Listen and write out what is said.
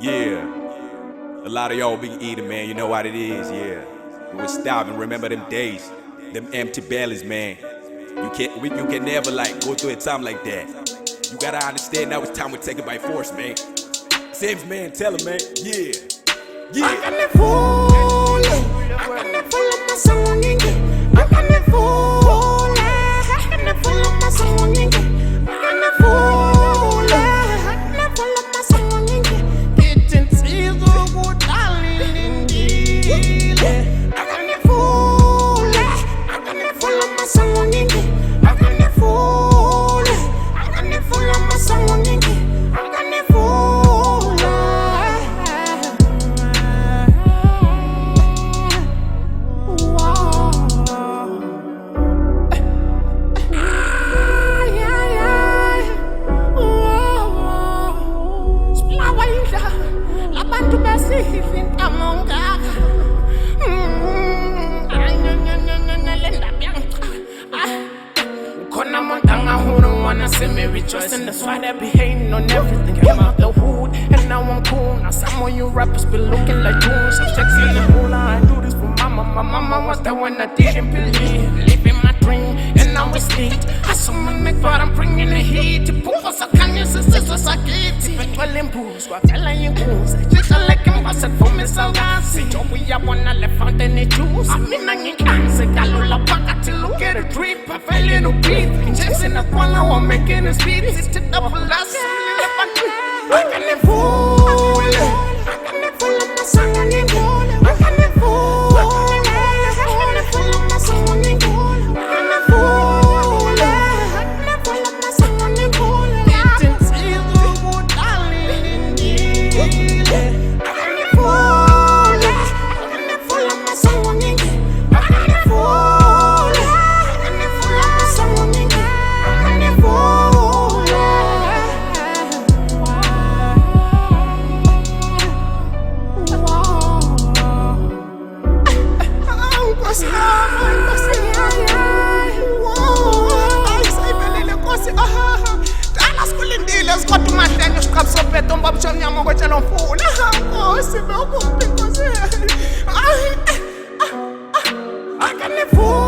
Yeah, a lot of y'all been eating, man. You know what it is, yeah. We was starving. Remember them days, them empty bellies, man. You can never like go through a time like that. You gotta understand now it's time we take it by force, man. Simz, man, tell him, man. Yeah, yeah. I can fool. I can follow my song again. I can fool. I can follow my song again. I can fool. Me rejoicing, that's why they be hating on everything. Came out the hood, and now I'm cool. Now some of you rappers be looking like goons. I'm sexy and cool, I do this for mama. My mama was the one that didn't believe. Living my dream, and now it's lit. I saw my neck, but I'm bringing the heat. To pull us a canyon, sisters, I get it. Falling booze, what fell in goons. Just like I'm passing for me, so I see. So we are one elephant in the juice. I mean, I ain't cancer, Galula Paka till look at a drip. I fell in a beat. James in the corner, I'm making a speed. It's the double last. I can fool. I can follow my song and go. I can fool. I can follow my song and go. I can fool. I can follow my song and go. It's easy, good darling. I can fool. I can follow my song and go. I can fool. I can follow my song and go. I can fool. I can fool.